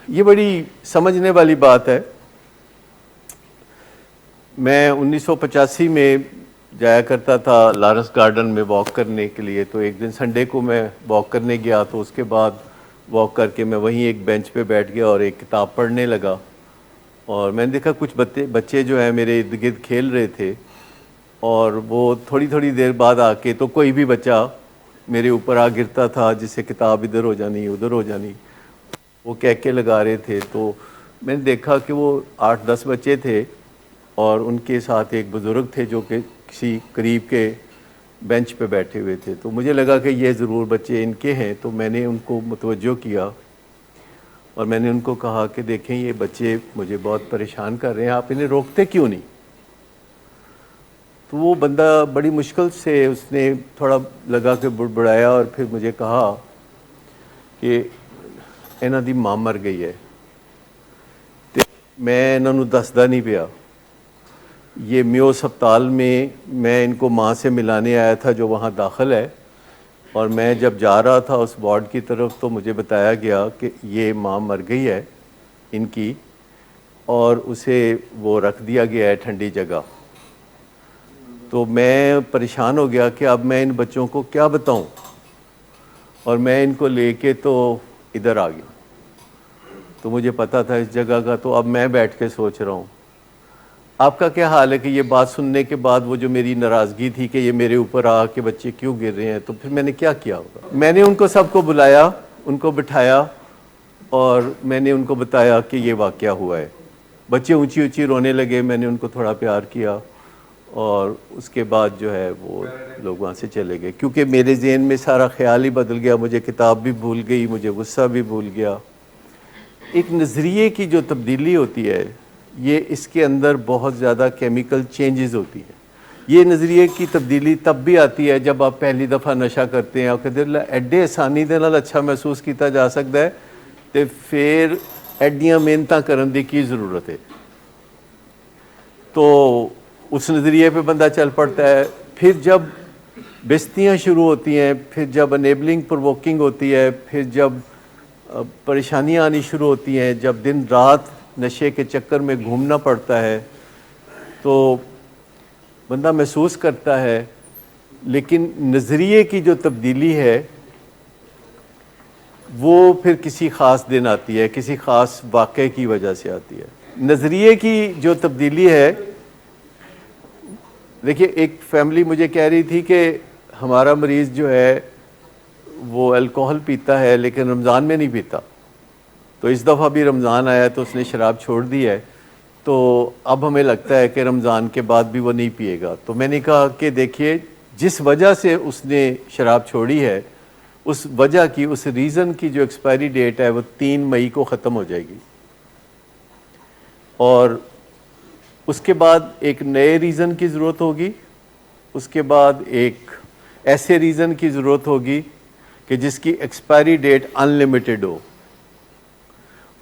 ये बड़ी समझने वाली बात है। मैं 1985 में जाया करता था लारस गार्डन में वॉक करने के लिए। तो एक दिन संडे को मैं वॉक करने गया, तो उसके बाद वॉक करके मैं वहीं एक बेंच पे बैठ गया और एक किताब पढ़ने लगा। और मैंने देखा कुछ बच्चे जो हैं मेरे इर्द गिर्द खेल रहे थे, और वो थोड़ी थोड़ी देर बाद आके तो कोई भी बच्चा मेरे ऊपर आ गिरता था, जिससे किताब इधर हो जानी उधर हो जानी, वो कहके लगा रहे थे। तो मैंने देखा कि वो 8-10 बच्चे थे और उनके साथ एक बुज़ुर्ग थे जो कि किसी करीब के बेंच पे बैठे हुए थे। तो मुझे लगा कि ये ज़रूर बच्चे इनके हैं। तो मैंने उनको मुतवज्जो किया और मैंने उनको कहा कि देखें, ये बच्चे मुझे बहुत परेशान कर रहे हैं, आप इन्हें रोकते क्यों नहीं। तो वो बंदा बड़ी मुश्किल से उसने थोड़ा लगा के बुड़बुड़ाया और फिर मुझे कहा कि इन्हां दी मां मर गई है। तो मैं इन्हों दसदा नहीं पिया। ये मियो अस्पताल में मैं इनको माँ से मिलाने आया था जो वहाँ दाखिल है, और मैं जब जा रहा था उस वार्ड की तरफ तो मुझे बताया गया कि ये माँ मर गई है इनकी, और उसे वो रख दिया गया है ठंडी जगह। तो मैं परेशान हो गया कि अब मैं इन बच्चों को क्या बताऊं, और मैं इनको लेके तो इधर आ गया। तो मुझे पता था इस जगह का, तो अब मैं बैठ के सोच रहा हूँ आपका क्या हाल है कि ये बात सुनने के बाद वो जो मेरी नाराज़गी थी कि ये मेरे ऊपर आ के बच्चे क्यों गिर रहे हैं, तो फिर मैंने क्या किया होगा। मैंने उनको सबको बुलाया, उनको बिठाया और मैंने उनको बताया कि ये वाक़या हुआ है। बच्चे ऊंची ऊंची रोने लगे, मैंने उनको थोड़ा प्यार किया और उसके बाद जो है वो लोग वहाँ से चले गए, क्योंकि मेरे ज़हन में सारा ख्याल ही बदल गया। मुझे किताब भी भूल गई, मुझे गुस्सा भी भूल गया। एक नज़रिए की जो तब्दीली होती है, ये इसके अंदर बहुत ज़्यादा केमिकल चेंजेस होती है। ये नज़रिए की तब्दीली तब भी आती है जब आप पहली दफ़ा नशा करते हैं और कहते एड्डे आसानी दे नाल अच्छा महसूस किया जा सकता है, तो फिर एड्डियां मेहनतां करन दी की ज़रूरत है। तो उस नज़रिए पे बंदा चल पड़ता है। फिर जब बेइज्जतियाँ शुरू होती हैं, फिर जब अनेबलिंग प्रोवोकिंग होती है, फिर जब परेशानियाँ आनी शुरू होती हैं, जब दिन रात नशे के चक्कर में घूमना पड़ता है, तो बंदा महसूस करता है। लेकिन नज़रिए की जो तब्दीली है वो फिर किसी ख़ास दिन आती है, किसी ख़ास वाक़े की वजह से आती है। नज़रिए की जो तब्दीली है, देखिए एक फैमिली मुझे कह रही थी कि हमारा मरीज़ जो है वो अल्कोहल पीता है लेकिन रमज़ान में नहीं पीता। तो इस दफ़ा भी रमज़ान आया तो उसने शराब छोड़ दी है, तो अब हमें लगता है कि रमज़ान के बाद भी वो नहीं पिएगा। तो मैंने कहा कि देखिए, जिस वजह से उसने शराब छोड़ी है, उस वजह की, उस रीज़न की जो एक्सपायरी डेट है वो 3 मई को ख़त्म हो जाएगी, और उसके बाद एक नए रीज़न की ज़रूरत होगी। उसके बाद एक ऐसे रीज़न की ज़रूरत होगी कि जिसकी एक्सपायरी डेट अनलिमिटेड हो।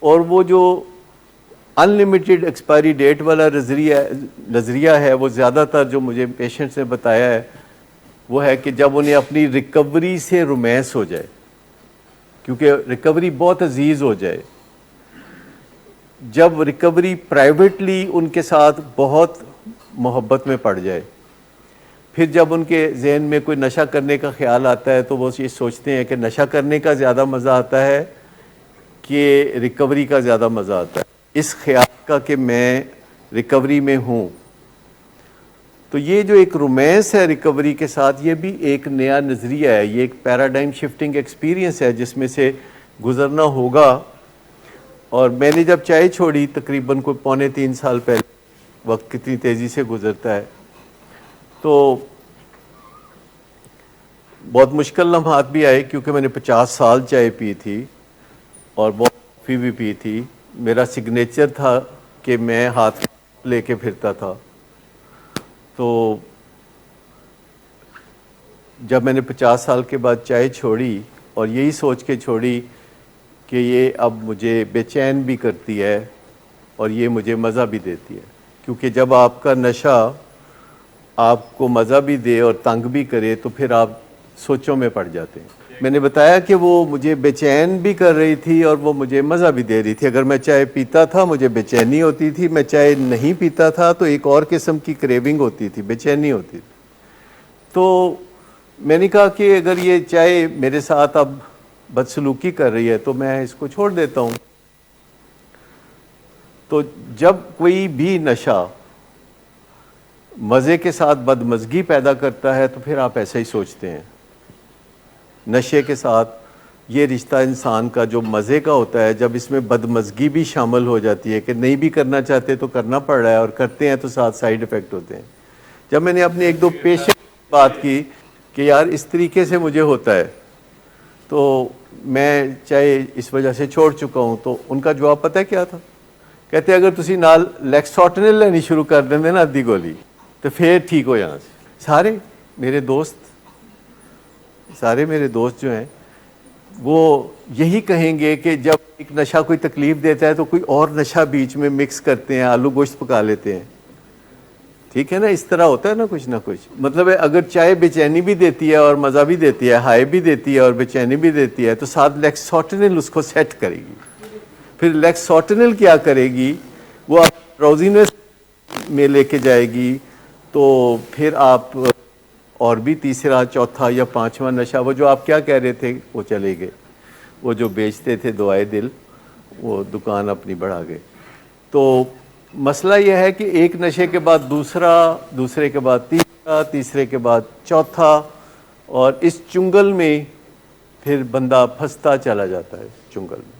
और वो जो अनलिमिटेड एक्सपायरी डेट वाला नज़रिया है, वो ज़्यादातर जो मुझे पेशेंट्स ने बताया है वो है कि जब उन्हें अपनी रिकवरी से रोमांस हो जाए, क्योंकि रिकवरी बहुत अजीज़ हो जाए, जब रिकवरी प्राइवेटली उनके साथ बहुत मोहब्बत में पड़ जाए, फिर जब उनके जहन में कोई नशा करने का ख्याल आता है तो वो ये सोचते हैं कि नशा करने का ज़्यादा मज़ा आता है कि रिकवरी का ज़्यादा मज़ा आता है। इस ख्याल का कि मैं रिकवरी में हूँ, तो ये जो एक रोमांस है रिकवरी के साथ, ये भी एक नया नज़रिया है, ये एक पैराडाइम शिफ्टिंग एक्सपीरियंस है जिसमें से गुज़रना होगा। और मैंने जब चाय छोड़ी तकरीबन कोई 2.25 साल पहले, वक्त कितनी तेज़ी से गुज़रता है, तो बहुत मुश्किल लम्हात भी आए, क्योंकि मैंने 50 साल चाय पी थी और बहुत कॉफ़ी भी पी थी। मेरा सिग्नेचर था कि मैं हाथ लेके फिरता था। तो जब मैंने 50 साल के बाद चाय छोड़ी, और यही सोच के छोड़ी कि ये अब मुझे बेचैन भी करती है और ये मुझे मज़ा भी देती है, क्योंकि जब आपका नशा आपको मज़ा भी दे और तंग भी करे तो फिर आप सोचों में पड़ जाते हैं। मैंने बताया कि वो मुझे बेचैन भी कर रही थी और वो मुझे मज़ा भी दे रही थी। अगर मैं चाय पीता था मुझे बेचैनी होती थी, मैं चाय नहीं पीता था तो एक और किस्म की क्रेविंग होती थी, बेचैनी होती थी। तो मैंने कहा कि अगर ये चाय मेरे साथ अब बदसलूकी कर रही है तो मैं इसको छोड़ देता हूँ। तो जब कोई भी नशा मज़े के साथ बदमज़गी पैदा करता है तो फिर आप ऐसा ही सोचते हैं। नशे के साथ ये रिश्ता इंसान का जो मज़े का होता है, जब इसमें बदमज़गी भी शामिल हो जाती है कि नहीं भी करना चाहते तो करना पड़ रहा है और करते हैं तो साथ साइड इफ़ेक्ट होते हैं। जब मैंने अपने एक दो पेशेंट बात की कि यार इस तरीके से मुझे होता है तो मैं चाहे इस वजह से छोड़ चुका हूँ, तो उनका जवाब पता है क्या था? कहते अगर तुसी नाल लैक्सोटनिल लेनी शुरू कर देंगे ना अद्धी गोली तो फिर ठीक हो जाना। सारे मेरे दोस्त जो हैं वो यही कहेंगे कि जब एक नशा कोई तकलीफ देता है तो कोई और नशा बीच में मिक्स करते हैं, आलू गोश्त पका लेते हैं। ठीक है ना, इस तरह होता है ना कुछ। मतलब है अगर चाय बेचैनी भी देती है और मज़ा भी देती है, हाई भी देती है और बेचैनी भी देती है, तो साथ लैक्सोटनिल उसको सेट करेगी। फिर लैक्सोटनिल क्या करेगी, वो आप ड्राउजीनेस में लेके जाएगी। तो फिर आप और भी तीसरा चौथा या पांचवा नशा, वो जो आप क्या कह रहे थे वो चले गए। वो जो बेचते थे दवाए दिल, वो दुकान अपनी बढ़ा गए। तो मसला यह है कि एक नशे के बाद दूसरा, दूसरे के बाद तीसरा, तीसरे के बाद चौथा, और इस चुंगल में फिर बंदा फंसता चला जाता है चुंगल में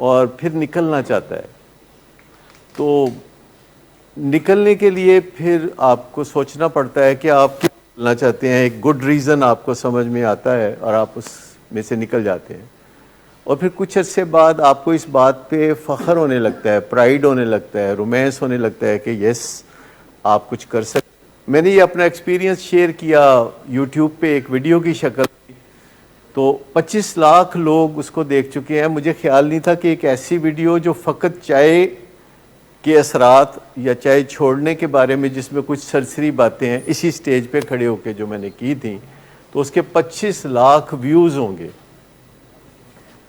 और फिर निकलना चाहता है। तो निकलने के लिए फिर आपको सोचना पड़ता है कि आप क्यों निकलना चाहते हैं। एक गुड रीज़न आपको समझ में आता है और आप उसमें से निकल जाते हैं। और फिर कुछ अर्से बाद आपको इस बात पे फ़ख्र होने लगता है, प्राइड होने लगता है, रोमांस होने लगता है कि यस आप कुछ कर सकते। मैंने ये अपना एक्सपीरियंस शेयर किया यूट्यूब पे एक वीडियो की शक्ल में, तो 25 लाख लोग उसको देख चुके हैं। मुझे ख्याल नहीं था कि एक ऐसी वीडियो जो फ़कत चाय के असरात या चाय छोड़ने के बारे में, जिसमें कुछ सरसरी बातें हैं, इसी स्टेज पे खड़े होके जो मैंने की थी, तो उसके 25 लाख व्यूज़ होंगे।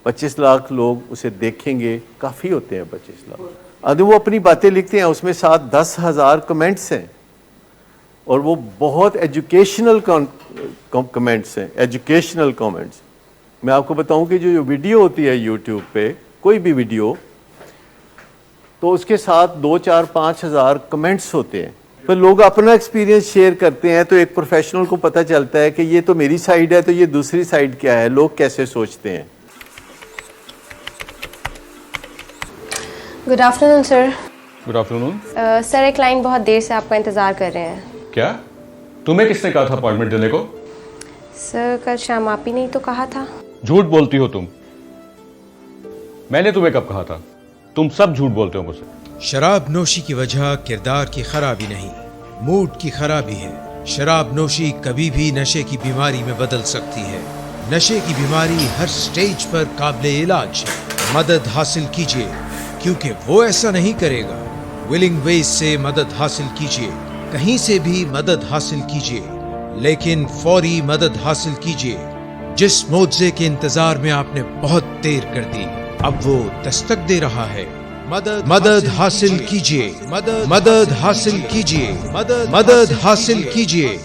25 लाख लोग उसे देखेंगे, काफ़ी होते हैं 25 लाख। अब वो अपनी बातें लिखते हैं, उसमें साथ 10,000 कमेंट्स हैं और वो बहुत एजुकेशनल कमेंट्स हैं, एजुकेशनल कमेंट्स। मैं आपको बताऊं कि जो वीडियो होती है यूट्यूब पे, कोई भी वीडियो, तो उसके साथ 2, 4, 5 हज़ार कमेंट्स होते हैं। पर लोग अपना एक्सपीरियंस शेयर करते हैं तो एक प्रोफेशनल को पता चलता है कि ये तो मेरी साइड है, तो ये दूसरी साइड क्या है, लोग कैसे सोचते हैं। Good afternoon sir. Good afternoon. Sir एक क्लाइंट बहुत देर से आपका इंतज़ार कर रहे हैं। क्या? तुम्हें किसने कहा था अपॉइंटमेंट देने को? सर कल शाम आप ही नहीं तो कहा था। झूठ बोलती हो तुम। मैंने तुम्हें कब कहा था? तुम सब झूठ बोलते हो मुझसे। शराब नोशी की वजह किरदार की खराबी नहीं, मूड की खराबी है। शराब नोशी कभी भी नशे की बीमारी में बदल सकती है। नशे की बीमारी हर स्टेज पर काबिले इलाज है। मदद हासिल कीजिए, क्योंकि वो ऐसा नहीं करेगा। विलिंग वेज से मदद हासिल कीजिए, कहीं से भी मदद हासिल कीजिए, लेकिन फौरी मदद हासिल कीजिए। जिस मुआवजे के इंतजार में आपने बहुत देर कर दी, अब वो दस्तक दे रहा है। मदद हासिल कीजिए, मदद हासिल कीजिए, मदद हासिल कीजिए।